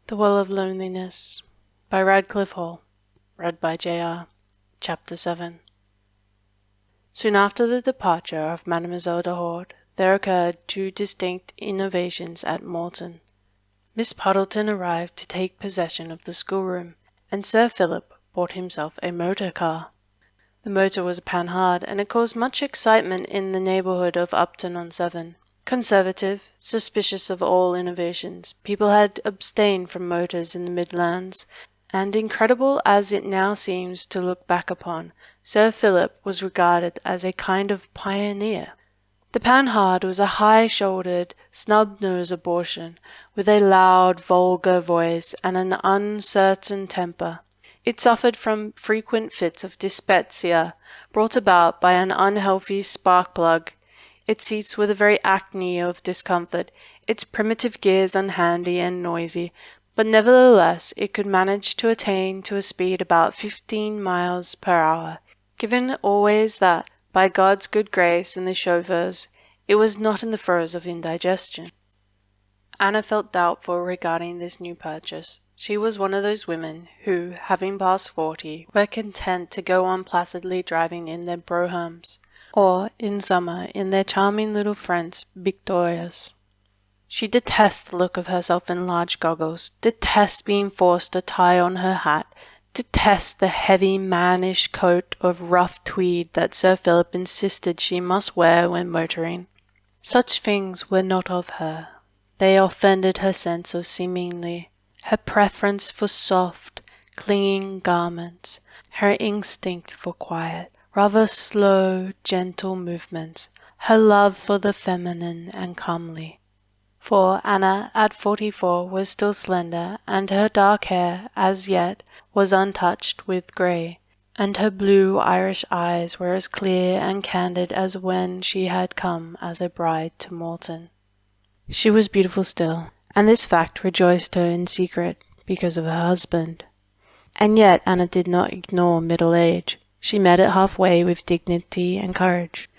The Well of Loneliness by Radclyffe, read by J.R. Chapter 7. Soon after the departure of Mademoiselle de Horde, there occurred two distinct innovations at Moulton. Miss Parton arrived to take possession of the schoolroom, and Sir Philip bought himself a motor car. The motor was a panhard, and it caused much excitement in the neighbourhood of Upton-on-Severn. Conservative, suspicious of all innovations, people had abstained from motors in the Midlands, and incredible as it now seems to look back upon, Sir Philip was regarded as a kind of pioneer. The panhard was a high-shouldered, snub-nosed abortion, with a loud, vulgar voice and an uncertain temper. It suffered from frequent fits of dyspepsia, brought about by an unhealthy spark-plug. Its seats were the very acme of discomfort, its primitive gears unhandy and noisy, but nevertheless it could manage to attain to a speed about 15 miles per hour, given always that, by God's good grace and the chauffeur's, it was not in the throes of indigestion. Anna felt doubtful regarding this new purchase. She was one of those women who, having passed 40, were content to go on placidly driving in their broughams, or, in summer, in their charming little French Victorias. She detests the look of herself in large goggles, detests being forced to tie on her hat, detests the heavy mannish coat of rough tweed that Sir Philip insisted she must wear when motoring. Such things were not of her. They offended her sense of seemingly, her preference for soft, clinging garments, her instinct for quiet, rather slow, gentle movements, her love for the feminine and comely. For Anna, at 44, was still slender, and her dark hair, as yet, was untouched with grey, and her blue Irish eyes were as clear and candid as when she had come as a bride to Moulton. She was beautiful still, and this fact rejoiced her in secret, because of her husband. And yet Anna did not ignore middle age. She met it halfway with dignity and courage.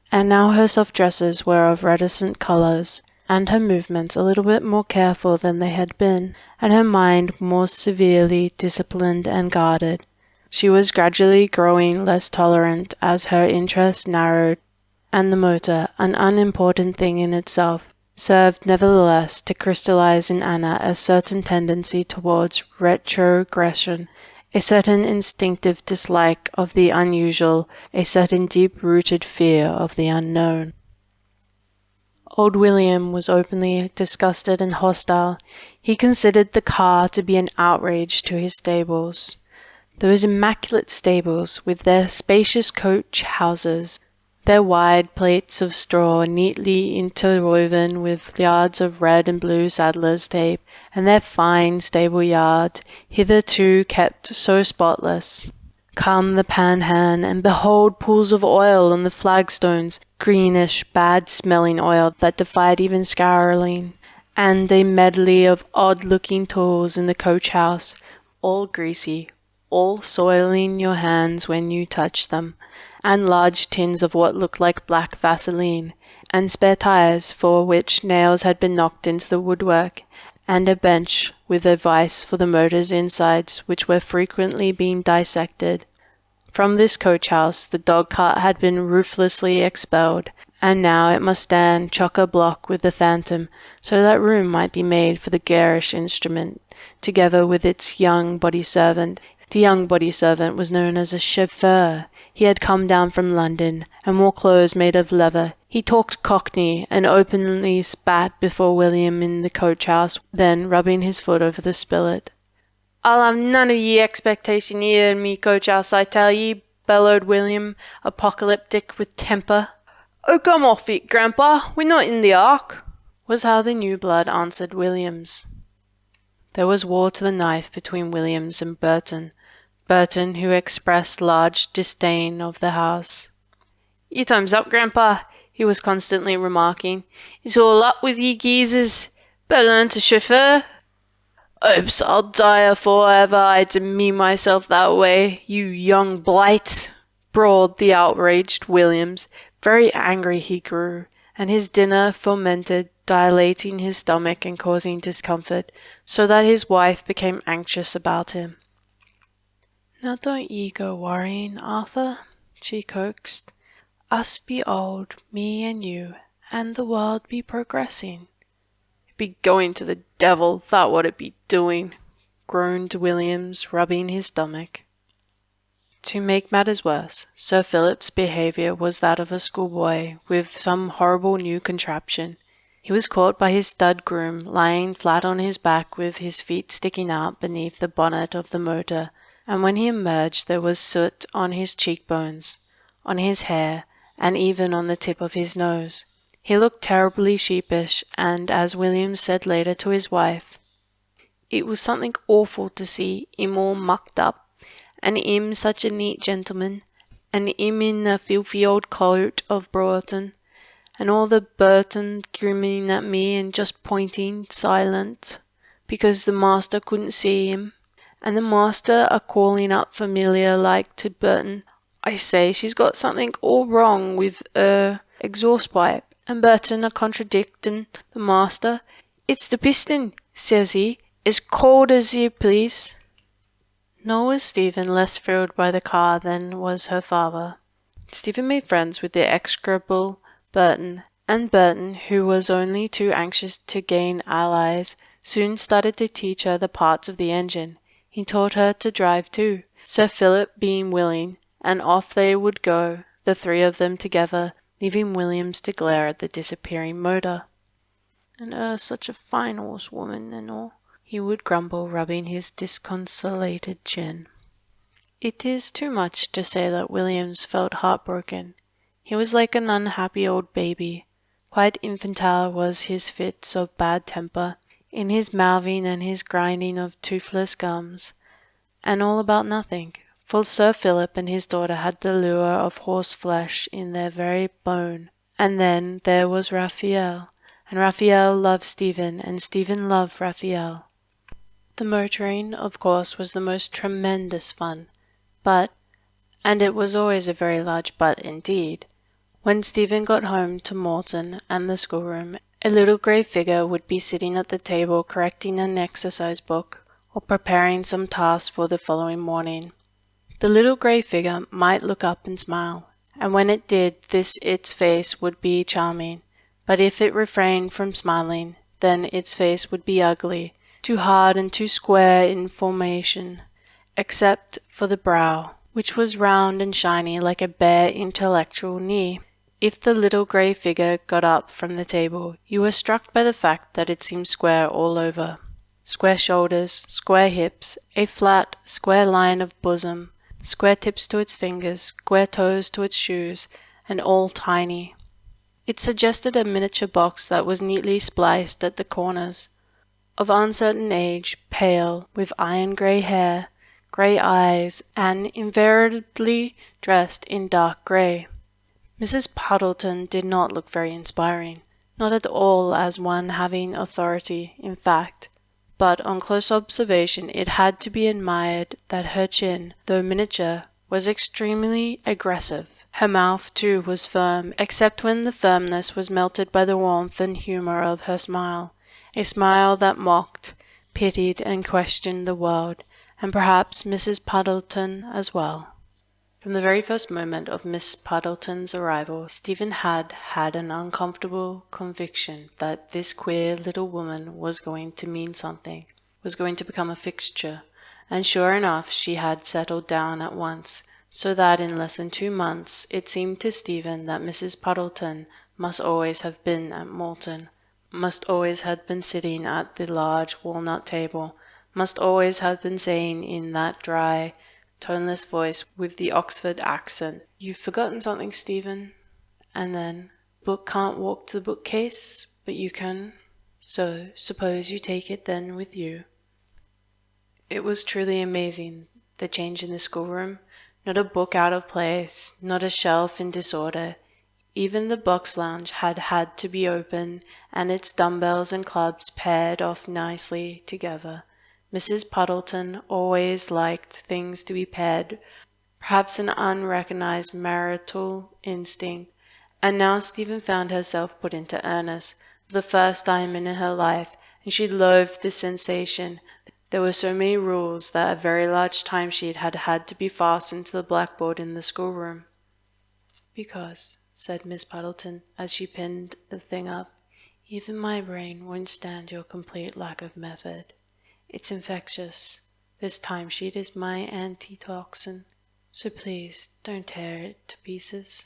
And now her soft dresses were of reticent colours, and her movements a little bit more careful than they had been, and her mind more severely disciplined and guarded. She was gradually growing less tolerant as her interest narrowed, and the motor, an unimportant thing in itself, served nevertheless to crystallize in Anna a certain tendency towards retrogression, a certain instinctive dislike of the unusual, a certain deep-rooted fear of the unknown. Old William was openly disgusted and hostile. He considered the car to be an outrage to his stables. Those immaculate stables, with their spacious coach houses, their wide plates of straw neatly interwoven with yards of red and blue saddler's tape, and their fine stable yard, hitherto kept so spotless. Come the panhan, and behold pools of oil on the flagstones, greenish, bad-smelling oil that defied even scouring, and a medley of odd-looking tools in the coach-house, all greasy, all soiling your hands when you touch them, and large tins of what looked like black Vaseline, and spare tires for which nails had been knocked into the woodwork, and a bench with a vice for the motor's insides which were frequently being dissected. From this coach-house the dog-cart had been ruthlessly expelled, and now it must stand chock-a-block with the phantom, so that room might be made for the garish instrument, together with its young body-servant. The young body-servant was known as a chauffeur. He had come down from London, and wore clothes made of leather. He talked Cockney, and openly spat before William in the coach-house, then rubbing his foot over the spillet. "I'll have none of ye expectation here in me coach-house, I tell ye," bellowed William, apocalyptic with temper. "Oh, come off it, Grandpa, we're not in the ark," was how the new blood answered Williams. There was war to the knife between Williams and Burton, who expressed large disdain of the house. "Your time's up, Grandpa," he was constantly remarking. "It's all up with ye geezers. Better learn to chauffeur." "Hopes I'll die afore ever I demean myself that way, you young blight," brawled the outraged Williams. Very angry he grew, and his dinner fomented dilating his stomach and causing discomfort, so that his wife became anxious about him. "Now don't ye go worrying, Arthur," she coaxed. "Us be old, me and you, and the world be progressing." "It'd be going to the devil, that what it be doing," groaned Williams, rubbing his stomach. To make matters worse, Sir Philip's behaviour was that of a schoolboy with some horrible new contraption. He was caught by his stud groom lying flat on his back with his feet sticking out beneath the bonnet of the motor, and when he emerged there was soot on his cheekbones, on his hair, and even on the tip of his nose. He looked terribly sheepish, and, as William said later to his wife, "It was something awful to see him all mucked up, and him such a neat gentleman, and him in a filthy old coat of Broughton, and all the Burton grinning at me and just pointing, silent, because the master couldn't see him, and the master a-calling up familiar like to Burton, 'I say, she's got something all wrong with her exhaust pipe,' and Burton a-contradicting the master, 'It's the piston,' says he, 'as cold as you please.'" Nor was Stephen less thrilled by the car than was her father. Stephen made friends with the execrable Burton, and Burton, who was only too anxious to gain allies, soon started to teach her the parts of the engine. He taught her to drive too, Sir Philip being willing, and off they would go, the three of them together, leaving Williams to glare at the disappearing motor. "And such a fine horsewoman and all," he would grumble, rubbing his disconsolated chin. It is too much to say that Williams felt heartbroken. He was like an unhappy old baby. Quite infantile was his fits of bad temper, in his mouthing and his grinding of toothless gums, and all about nothing, for Sir Philip and his daughter had the lure of horse-flesh in their very bone. And then there was Raphael, and Raphael loved Stephen, and Stephen loved Raphael. The motoring, of course, was the most tremendous fun, but, and it was always a very large but indeed, when Stephen got home to Moulton and the schoolroom, a little grey figure would be sitting at the table correcting an exercise book, or preparing some task for the following morning. The little grey figure might look up and smile, and when it did this its face would be charming, but if it refrained from smiling, then its face would be ugly, too hard and too square in formation, except for the brow, which was round and shiny like a bare intellectual knee. If the little grey figure got up from the table, you were struck by the fact that it seemed square all over. Square shoulders, square hips, a flat, square line of bosom, square tips to its fingers, square toes to its shoes, and all tiny. It suggested a miniature box that was neatly spliced at the corners. Of uncertain age, pale, with iron-grey hair, grey eyes, and invariably dressed in dark grey. Mrs. Puddleton did not look very inspiring, not at all as one having authority, in fact, but on close observation it had to be admired that her chin, though miniature, was extremely aggressive. Her mouth, too, was firm, except when the firmness was melted by the warmth and humour of her smile, a smile that mocked, pitied, and questioned the world, and perhaps Mrs. Puddleton as well. From the very first moment of Miss Puddleton's arrival, Stephen had an uncomfortable conviction that this queer little woman was going to mean something, was going to become a fixture, and sure enough she had settled down at once, so that in less than 2 months it seemed to Stephen that Mrs. Puddleton must always have been at Moulton, must always have been sitting at the large walnut table, must always have been saying in that dry, toneless voice with the Oxford accent, "You've forgotten something, Stephen." And then, "Book can't walk to the bookcase, but you can, so suppose you take it then with you." It was truly amazing, the change in the schoolroom. Not a book out of place, not a shelf in disorder. Even the box lounge had to be open, and its dumbbells and clubs paired off nicely together. Mrs. Puddleton always liked things to be paired, perhaps an unrecognized marital instinct, and now Stephen found herself put into earnest. for the first time in her life, and she loathed the sensation. There were so many rules that a very large timesheet had to be fastened to the blackboard in the schoolroom. "Because," said Miss Puddleton, as she pinned the thing up, "even my brain won't stand your complete lack of method. It's infectious. This timesheet is my antitoxin, so please don't tear it to pieces."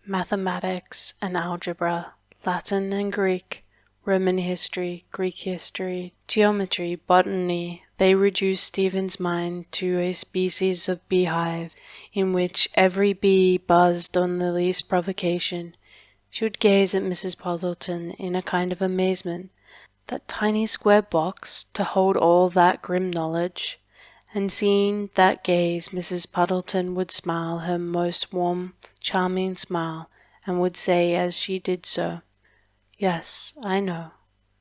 Mathematics and algebra, Latin and Greek, Roman history, Greek history, geometry, botany, they reduced Stephen's mind to a species of beehive in which every bee buzzed on the least provocation. She would gaze at Mrs. Puddleton in a kind of amazement. That tiny square box to hold all that grim knowledge. And seeing that gaze, Mrs. Puddleton would smile her most warm, charming smile, and would say as she did so, "Yes, I know,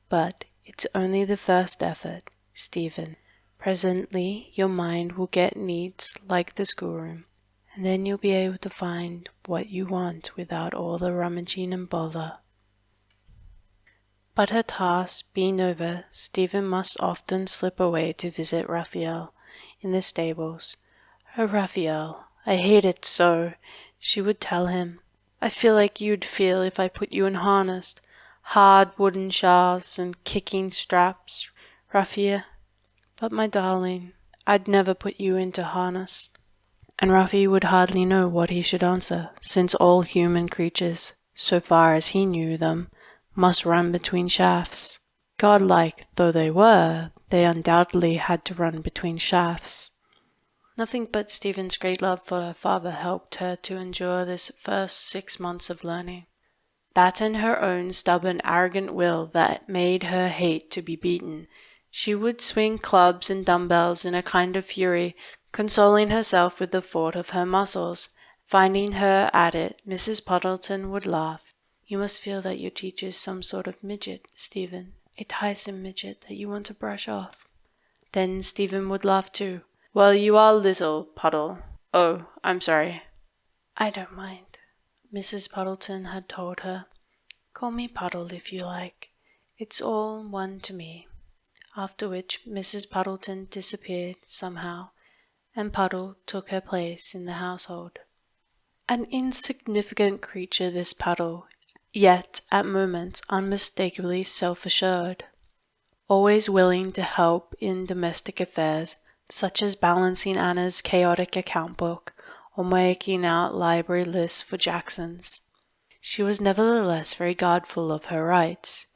but it's only the first effort, Stephen. Presently your mind will get neat like the schoolroom, and then you'll be able to find what you want without all the rummaging and bother." But her task being over, Stephen must often slip away to visit Raphael in the stables. "Oh, Raphael, I hate it so," she would tell him. "I feel like you'd feel if I put you in harness. Hard wooden shafts and kicking straps, Raphael. But my darling, I'd never put you into harness." And Raphael would hardly know what he should answer, since all human creatures, so far as he knew them, must run between shafts. Godlike though they were, they undoubtedly had to run between shafts. Nothing but Stephen's great love for her father helped her to endure this first 6 months of learning. That and her own stubborn, arrogant will that made her hate to be beaten. She would swing clubs and dumbbells in a kind of fury, consoling herself with the thought of her muscles. Finding her at it, Mrs. Puddleton would laugh. "You must feel that your teacher's some sort of midget, Stephen, a tiresome midget that you want to brush off." Then Stephen would laugh too. "Well, you are little, Puddle. Oh, I'm sorry." "I don't mind," Mrs. Puddleton had told her. "Call me Puddle if you like. It's all one to me." After which Mrs. Puddleton disappeared somehow, and Puddle took her place in the household. An insignificant creature this Puddle, yet at moments unmistakably self-assured, always willing to help in domestic affairs, such as balancing Anna's chaotic account book or making out library lists for Jackson's. She was nevertheless very guardful of her rights,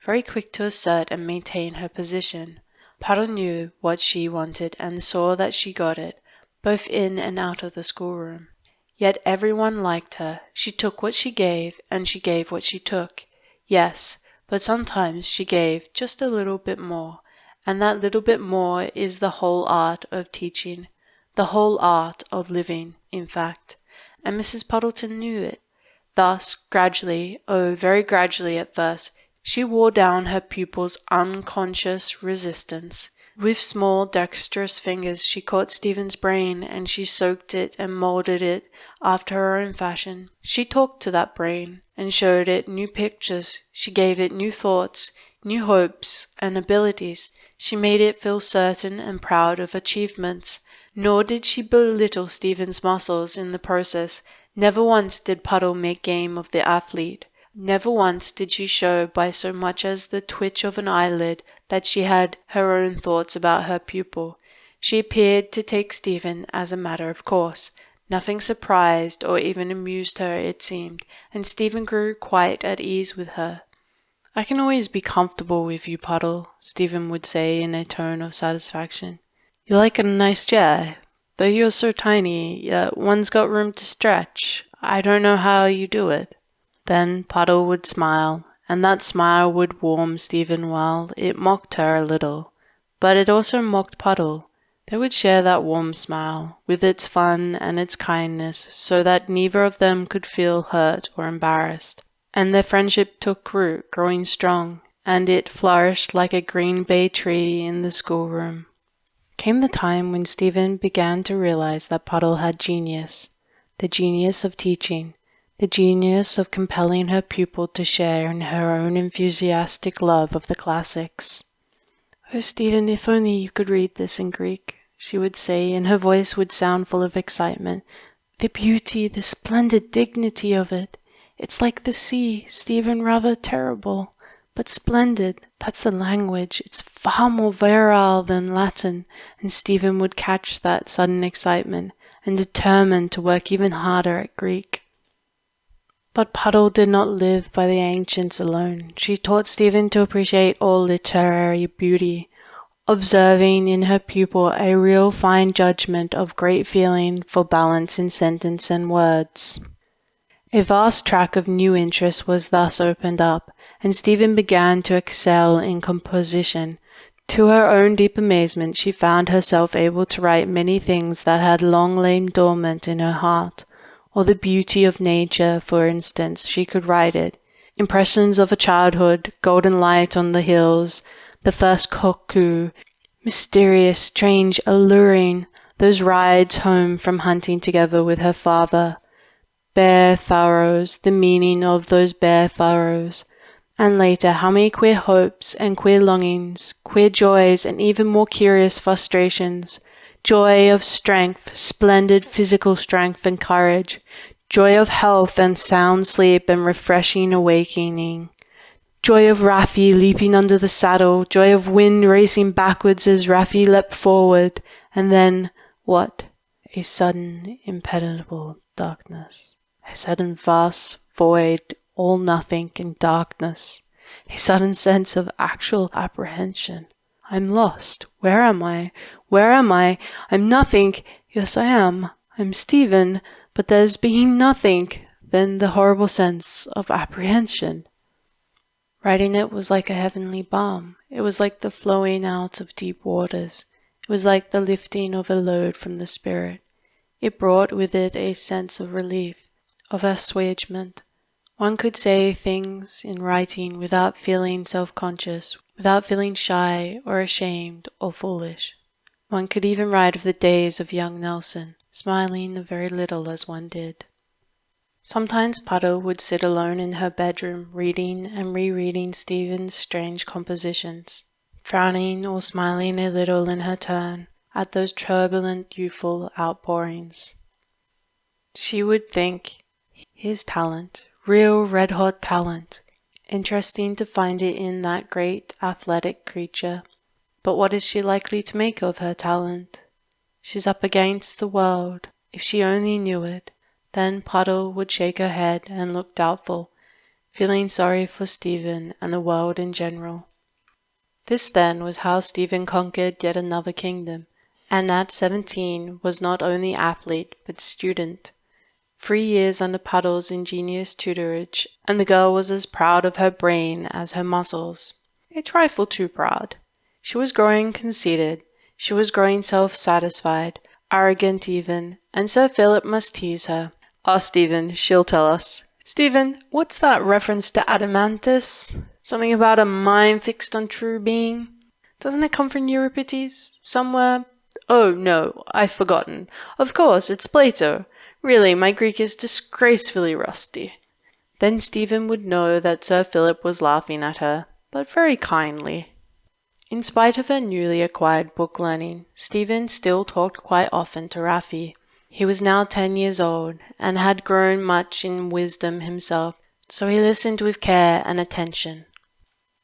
very quick to assert and maintain her position. Puddle knew what she wanted and saw that she got it, both in and out of the schoolroom. Yet everyone liked her. She took what she gave, and she gave what she took. Yes, but sometimes she gave just a little bit more, and that little bit more is the whole art of teaching, the whole art of living, in fact, and Mrs. Puddleton knew it. Thus, gradually, oh, very gradually at first, she wore down her pupil's unconscious resistance. With small, dexterous fingers she caught Stephen's brain, and she soaked it and moulded it after her own fashion. She talked to that brain, and showed it new pictures. She gave it new thoughts, new hopes and abilities. She made it feel certain and proud of achievements. Nor did she belittle Stephen's muscles in the process. Never once did Puddle make game of the athlete. Never once did she show by so much as the twitch of an eyelid that she had her own thoughts about her pupil. She appeared to take Stephen as a matter of course. Nothing surprised or even amused her, it seemed, and Stephen grew quite at ease with her. "I can always be comfortable with you, Puddle," Stephen would say in a tone of satisfaction. "You like a nice chair. Though you're so tiny, yet one's got room to stretch. I don't know how you do it." Then Puddle would smile, and that smile would warm Stephen well. It mocked her a little, but it also mocked Puddle. They would share that warm smile, with its fun and its kindness, so that neither of them could feel hurt or embarrassed. And their friendship took root, growing strong, and it flourished like a green bay tree in the schoolroom. Came the time when Stephen began to realize that Puddle had genius, the genius of teaching. the genius of compelling her pupil to share in her own enthusiastic love of the classics. "Oh, Stephen, if only you could read this in Greek," she would say, and her voice would sound full of excitement. "The beauty, the splendid dignity of it. It's like the sea, Stephen, rather terrible, but splendid. That's the language. It's far more virile than Latin." And Stephen would catch that sudden excitement and determine to work even harder at Greek. But Puddle did not live by the ancients alone. She taught Stephen to appreciate all literary beauty, observing in her pupil a real fine judgment of great feeling for balance in sentence and words. A vast track of new interest was thus opened up, and Stephen began to excel in composition. To her own deep amazement, she found herself able to write many things that had long lain dormant in her heart. Or the beauty of nature, for instance, she could write it. Impressions of a childhood, golden light on the hills, the first cuckoo, mysterious, strange, alluring, those rides home from hunting together with her father, bare furrows, the meaning of those bare furrows, and later how many queer hopes and queer longings, queer joys and even more curious frustrations. Joy of strength, splendid physical strength and courage, joy of health and sound sleep and refreshing awakening, joy of Raffi leaping under the saddle, joy of wind racing backwards as Raffi leapt forward, and then, what? A sudden, impenetrable darkness, a sudden vast void, all nothing and darkness, a sudden sense of actual apprehension. I'm lost. Where am I? Where am I? I'm nothing. Yes, I am. I'm Stephen, but there's being nothing. Then the horrible sense of apprehension. Writing it was like a heavenly balm. It was like the flowing out of deep waters. It was like the lifting of a load from the spirit. It brought with it a sense of relief, of assuagement. One could say things in writing without feeling self-conscious, without feeling shy or ashamed or foolish. One could even write of the days of young Nelson, smiling a very little as one did. Sometimes Puddle would sit alone in her bedroom reading and rereading Stephen's strange compositions, frowning or smiling a little in her turn at those turbulent youthful outpourings. She would think, his talent, real red-hot talent. Interesting to find it in that great athletic creature. But what is she likely to make of her talent? She's up against the world. If she only knew it. Then Puddle would shake her head and look doubtful, feeling sorry for Stephen and the world in general. This then was how Stephen conquered yet another kingdom, and at 17 was not only athlete but student. 3 years under Puddle's ingenious tutorage, and the girl was as proud of her brain as her muscles. A trifle too proud. She was growing conceited, she was growing self-satisfied, arrogant even, and Sir Philip must tease her. Ask Stephen, she'll tell us. Stephen, what's that reference to Adamantus? Something about a mind fixed on true being? Doesn't it come from Euripides? Somewhere? Oh, no, I've forgotten. Of course, it's Plato. Really, my Greek is disgracefully rusty. Then Stephen would know that Sir Philip was laughing at her, but very kindly. In spite of her newly acquired book learning, Stephen still talked quite often to Raffi. He was now 10 years old, and had grown much in wisdom himself, so he listened with care and attention.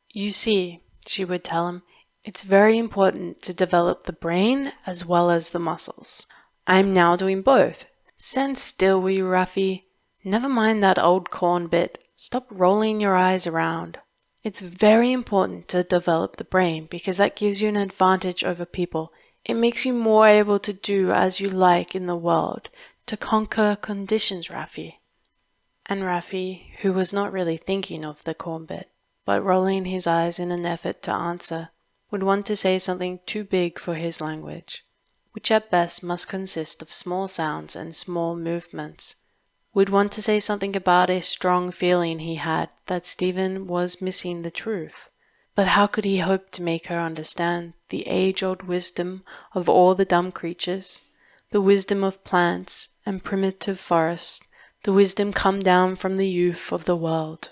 "You see," she would tell him, "it's very important to develop the brain as well as the muscles. I'm now doing both. Stand still, will you, Raffi? Never mind that old corn bit. Stop rolling your eyes around. It's very important to develop the brain because that gives you an advantage over people. It makes you more able to do as you like in the world, to conquer conditions, Raffi." And Raffi, who was not really thinking of the corn bit, but rolling his eyes in an effort to answer, would want to say something too big for his language, which at best must consist of small sounds and small movements, would want to say something about a strong feeling he had that Stephen was missing the truth. But how could he hope to make her understand the age-old wisdom of all the dumb creatures, the wisdom of plants and primitive forests, the wisdom come down from the youth of the world.